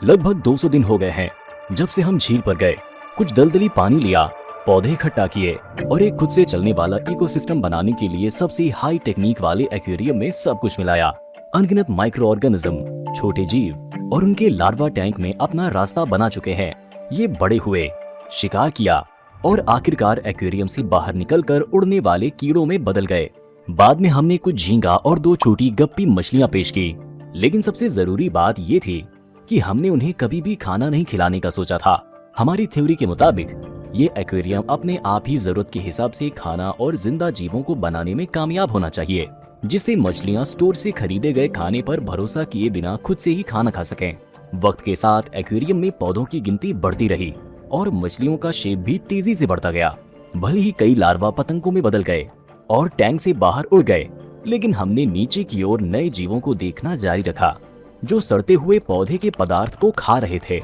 लगभग 200 दिन हो गए हैं जब से हम झील पर गए, कुछ दलदली पानी लिया, पौधे इकट्ठा किए और एक खुद से चलने वाला इकोसिस्टम बनाने के लिए सबसे हाई टेक्निक वाले एक्वेरियम में सब कुछ मिलाया। अनगिनत माइक्रो ऑर्गेनिज्म, छोटे जीव और उनके लार्वा टैंक में अपना रास्ता बना चुके हैं। ये बड़े हुए, शिकार किया और आखिरकार एक्वेरियम से बाहर निकलकर उड़ने वाले कीड़ों में बदल गए। बाद में हमने कुछ झींगा और 2 छोटी गप्पी मछलियां पेश की, लेकिन सबसे जरूरी बात ये थी कि हमने उन्हें कभी भी खाना नहीं खिलाने का सोचा था। हमारी थ्योरी के मुताबिक ये एक्वेरियम अपने आप ही जरूरत के हिसाब से खाना और जिंदा जीवों को बनाने में कामयाब होना चाहिए, जिससे मछलियां स्टोर से खरीदे गए खाने पर भरोसा किए बिना खुद से ही खाना खा सकें। वक्त के साथ एक्वेरियम में पौधों की गिनती बढ़ती रही और मछलियों का शेप भी तेजी से बढ़ता गया। भले ही कई लार्वा पतंगों में बदल गए और टैंक से बाहर उड़ गए, लेकिन हमने नीचे की ओर नए जीवों को देखना जारी रखा जो सड़ते हुए पौधे के पदार्थ को खा रहे थे।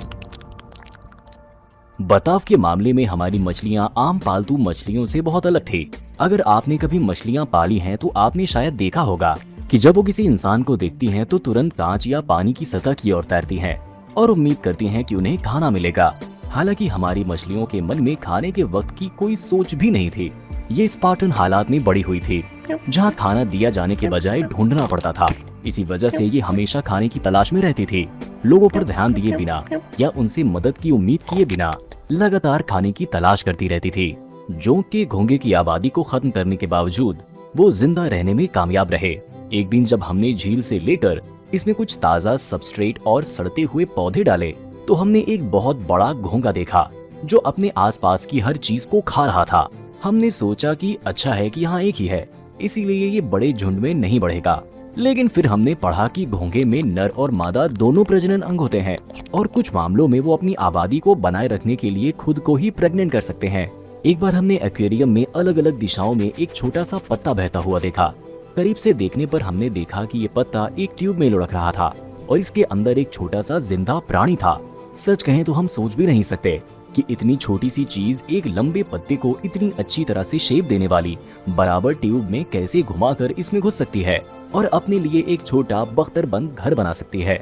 बर्ताव के मामले में हमारी मछलियां आम पालतू मछलियों से बहुत अलग थी। अगर आपने कभी मछलियां पाली हैं तो आपने शायद देखा होगा कि जब वो किसी इंसान को देखती हैं तो तुरंत कांच या पानी की सतह की ओर तैरती हैं और उम्मीद करती हैं कि उन्हें खाना मिलेगा। हालांकि हमारी मछलियों के मन में खाने के वक्त की कोई सोच भी नहीं थी। ये स्पार्टन हालात में बड़ी हुई थी, जहाँ खाना दिया जाने के बजाय ढूंढना पड़ता था। इसी वजह से ये हमेशा खाने की तलाश में रहती थी, लोगों पर ध्यान दिए बिना या उनसे मदद की उम्मीद किए बिना लगातार खाने की तलाश करती रहती थी। जोंक के घोंगे की आबादी को खत्म करने के बावजूद वो जिंदा रहने में कामयाब रहे। एक दिन जब हमने झील से लेकर इसमें कुछ ताज़ा सबस्ट्रेट और सड़ते हुए पौधे डाले तो हमने एक बहुत बड़ा घोंगा देखा जो अपने आसपास की हर चीज को खा रहा था। हमने सोचा कि अच्छा है कि यहाँ एक ही है, इसीलिए ये बड़े झुंड में नहीं बढ़ेगा। लेकिन फिर हमने पढ़ा कि घोंगे में नर और मादा दोनों प्रजनन अंग होते हैं और कुछ मामलों में वो अपनी आबादी को बनाए रखने के लिए खुद को ही प्रेग्नेंट कर सकते हैं। एक बार हमने एक्वेरियम में अलग अलग दिशाओं में एक छोटा सा पत्ता बहता हुआ देखा। करीब से देखने पर हमने देखा कि ये पत्ता एक ट्यूब में लुढ़क रहा था और इसके अंदर एक छोटा सा जिंदा प्राणी था। सच कहें तो हम सोच भी नहीं सकते कि इतनी छोटी सी चीज एक लंबे पत्ते को इतनी अच्छी तरह से शेप देने वाली बराबर ट्यूब में कैसे घुमाकर इसमें घुस सकती है और अपने लिए एक छोटा बख्तरबंद घर बना सकती है।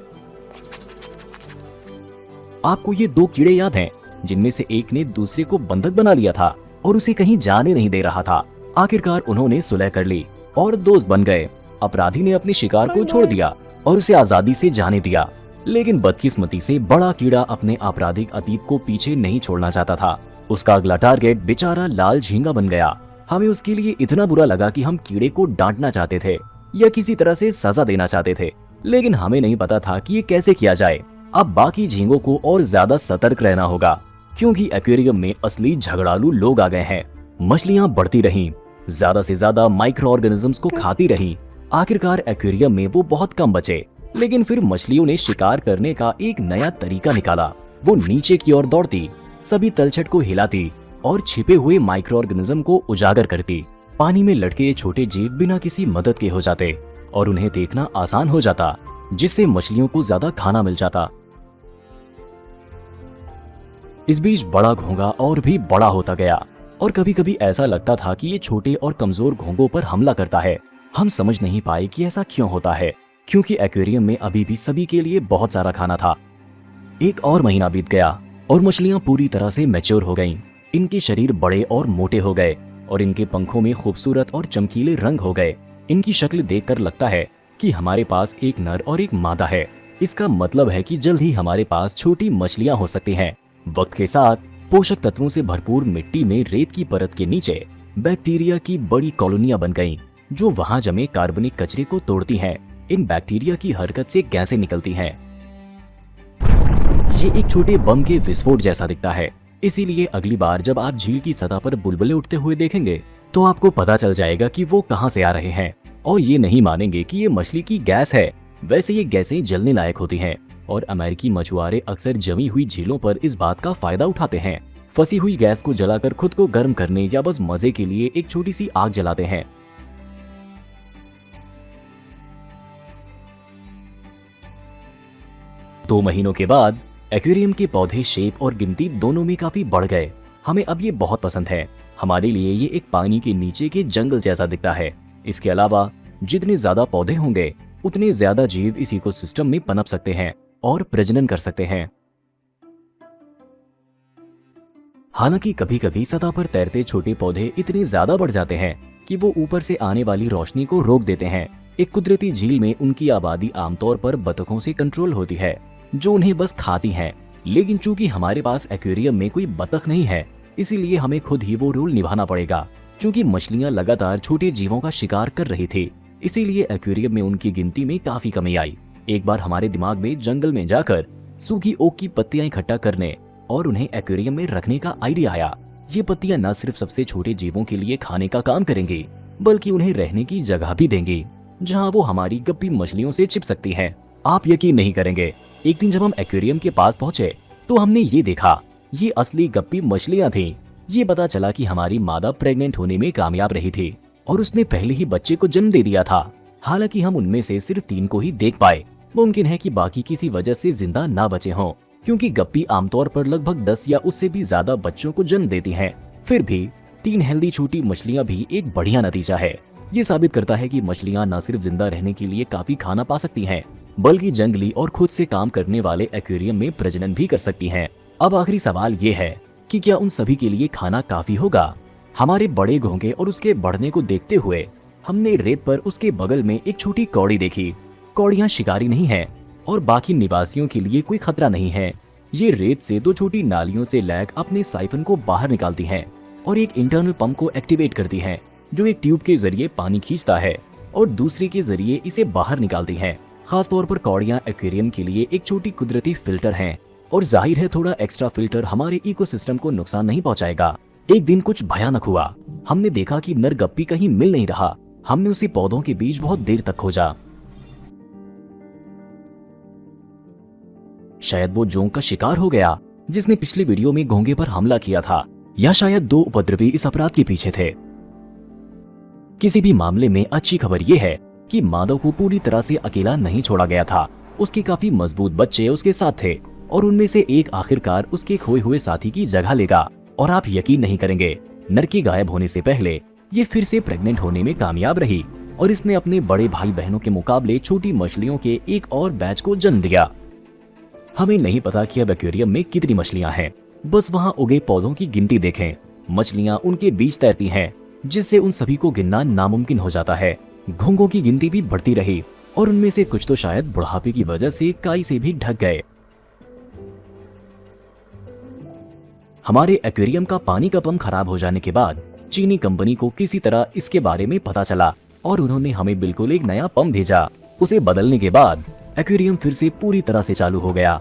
आपको ये 2 कीड़े याद हैं जिनमें से एक ने दूसरे को बंधक बना लिया था और उसे कहीं जाने नहीं दे रहा था। आखिरकार उन्होंने सुलह कर ली और दोस्त बन गए। अपराधी ने अपने शिकार को छोड़ दिया और उसे आजादी से जाने दिया, लेकिन बदकिस्मती से बड़ा कीड़ा अपने आपराधिक अतीत को पीछे नहीं छोड़ना चाहता था। उसका अगला टारगेट बेचारा लाल झींगा बन गया। हमें उसके लिए इतना बुरा लगा कि हम कीड़े को डांटना चाहते थे या किसी तरह से सजा देना चाहते थे, लेकिन हमें नहीं पता था कि ये कैसे किया जाए। अब बाकी झींगों को और ज्यादा सतर्क रहना होगा क्योंकि एक्वेरियम में असली झगड़ालू लोग आ गए हैं। मछलियां बढ़ती रहीं, ज्यादा से ज्यादा माइक्रो ऑर्गेनिजम्स को खाती रहीं। आखिरकार एक्वेरियम में वो बहुत कम बचे, लेकिन फिर मछलियों ने शिकार करने का एक नया तरीका निकाला। वो नीचे की ओर दौड़ती, सभी तलछट को हिलाती और छिपे हुए माइक्रो ऑर्गेनिज्म को उजागर करती। पानी में लटके ये छोटे जीव बिना किसी मदद के हो जाते और उन्हें देखना आसान हो जाता, जिससे मछलियों को ज्यादा खाना मिल जाता। इस बीच बड़ा घोंगा और भी बड़ा होता गया और कभी कभी ऐसा लगता था कि ये छोटे और कमजोर घोंगों पर हमला करता है। हम समझ नहीं पाए कि ऐसा क्यों होता है, क्योंकि एक्वेरियम में अभी भी सभी के लिए बहुत सारा खाना था। एक और महीना बीत गया और मछलियां पूरी तरह से मैच्योर हो गईं। इनके शरीर बड़े और मोटे हो गए और इनके पंखों में खूबसूरत और चमकीले रंग हो गए। इनकी शक्ल देखकर लगता है कि हमारे पास एक नर और एक मादा है। इसका मतलब है कि जल्द ही हमारे पास छोटी मछलियां हो सकती हैं। वक्त के साथ पोषक तत्वों से भरपूर मिट्टी में रेत की परत के नीचे बैक्टीरिया की बड़ी कॉलोनियां बन गईं, जो वहां जमे कार्बनिक कचरे को तोड़ती हैं। इन बैक्टीरिया की हरकत से गैसें निकलती हैं। ये एक छोटे बम के विस्फोट जैसा दिखता है, इसीलिए अगली बार जब आप झील की सतह पर बुलबुले उठते हुए देखेंगे तो आपको पता चल जाएगा कि वो कहां से आ रहे हैं और ये नहीं मानेंगे कि ये मछली की गैस है। वैसे ये गैसें जलने लायक होती हैं और अमेरिकी मछुआरे अक्सर जमी हुई झीलों पर इस बात का फायदा उठाते हैं। फंसी हुई गैस को जलाकर खुद को गर्म करने या बस मजे के लिए एक छोटी सी आग जलाते हैं। दो महीनों के बाद एक्वेरियम के पौधे शेप और गिनती दोनों में काफी बढ़ गए। हमें अब ये बहुत पसंद है। हमारे लिए ये एक पानी के नीचे के जंगल जैसा दिखता है। इसके अलावा जितने ज्यादा पौधे होंगे उतने ज्यादा जीव इस इकोसिस्टम में पनप सकते हैं। और प्रजनन कर सकते हैं। हालांकि कभी कभी सतह पर तैरते छोटे पौधे इतने ज्यादा बढ़ जाते हैं कि वो ऊपर से आने वाली रोशनी को रोक देते हैं। एक कुदरती झील में उनकी आबादी आमतौर पर बतखों से कंट्रोल होती है, जो उन्हें बस खाती हैं। लेकिन चूंकि हमारे पास एक्वेरियम में कोई बतख नहीं है, इसीलिए हमें खुद ही वो रोल निभाना पड़ेगा। क्योंकि मछलियां लगातार छोटे जीवों का शिकार कर रही थी, इसीलिए एक्वेरियम में उनकी गिनती में काफी कमी आई। एक बार हमारे दिमाग में जंगल में जाकर सूखी ओक की पत्तियां इकट्ठा करने और उन्हें एक्वेरियम में रखने का आइडिया आया। ये पत्तियां न सिर्फ सबसे छोटे जीवों के लिए खाने का काम करेंगी, बल्कि उन्हें रहने की जगह भी देंगी, जहां वो हमारी गप्पी मछलियों से छिप सकती हैं। आप यकीन नहीं करेंगे, एक दिन जब हम एक्वेरियम के पास पहुंचे तो हमने ये देखा, ये असली गप्पी मछलियां थीं। ये पता चला कि हमारी मादा प्रेग्नेंट होने में कामयाब रही थी और उसने पहले ही बच्चे को जन्म दे दिया था। हालांकि हम उनमें से सिर्फ 3 को ही देख पाए। मुमकिन है कि बाकी किसी वजह से जिंदा ना बचे हों, क्योंकि गप्पी आमतौर पर लगभग 10 या उससे भी ज्यादा बच्चों को जन्म देती हैं। फिर भी 3 हेल्दी छोटी मछलियां भी एक बढ़िया नतीजा है। ये साबित करता है कि मछलियां न सिर्फ जिंदा रहने के लिए काफी खाना पा सकती हैं, बल्कि जंगली और खुद से काम करने वाले एक्वेरियम में प्रजनन भी कर सकती हैं। अब आखिरी सवाल ये है कि क्या उन सभी के लिए खाना काफी होगा? हमारे बड़े घोंघे और उसके बढ़ने को देखते हुए हमने रेत पर उसके बगल में एक छोटी कौड़ी देखी। कौड़ियां शिकारी नहीं है और बाकी निवासियों के लिए कोई खतरा नहीं है। ये रेत से 2 छोटी नालियों से लैक अपने साइफन को बाहर निकालती हैं और एक इंटरनल पंप को एक्टिवेट करती हैं, जो एक ट्यूब के जरिए पानी खींचता है और दूसरे के जरिए इसे बाहर निकालती हैं। खासतौर पर कौड़ियां एक्वेरियम के लिए एक छोटी कुदरती फिल्टर हैं और जाहिर है थोड़ा एक्स्ट्रा फिल्टर हमारे इकोसिस्टम को नुकसान नहीं पहुंचाएगा। एक दिन कुछ भयानक हुआ। हमने देखा कि नर गप्पी कहीं मिल नहीं रहा। हमने उसे पौधों के बीच बहुत देर तक खोजा। शायद वो जोंक का शिकार हो गया, जिसने पिछली वीडियो में घोंघे पर हमला किया था, या शायद 2 उपद्रवी इस अपराध के पीछे थे। किसी भी मामले में अच्छी खबर यह है कि माधव को पूरी तरह से अकेला नहीं छोड़ा गया था। उसके काफी मजबूत बच्चे उसके साथ थे और उनमें से एक आखिरकार उसके खोए हुए साथी की जगह लेगा। और आप यकीन नहीं करेंगे, नर के गायब होने से पहले ये फिर से प्रेग्नेंट होने में कामयाब रही और इसने अपने बड़े भाई बहनों के मुकाबले छोटी मछलियों के एक और बैच को जन्म दिया। हमें नहीं पता कि अब एक्वेरियम में कितनी मछलियां हैं, बस वहां उगे पौधों की गिनती देखें। मछलियां उनके बीच तैरती हैं, जिससे उन सभी को गिनना नामुमकिन हो जाता है। घोंघों की गिनती भी बढ़ती रही और उनमें से कुछ तो शायद बुढ़ापे की वजह से काई से भी ढक गए। हमारे एक्वेरियम का पानी का पंप खराब हो जाने के बाद चीनी कंपनी को किसी तरह इसके बारे में पता चला और उन्होंने हमें बिल्कुल एक नया पंप भेजा। उसे बदलने के बाद एक्वेरियम फिर से पूरी तरह से चालू हो गया।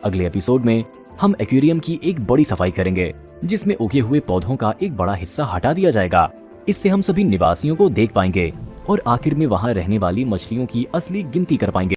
अगले एपिसोड में हम एक्वेरियम की एक बड़ी सफाई करेंगे, जिसमें उगे हुए पौधों का एक बड़ा हिस्सा हटा दिया जाएगा। इससे हम सभी निवासियों को देख पाएंगे और आखिर में वहां रहने वाली मछलियों की असली गिनती कर पाएंगे।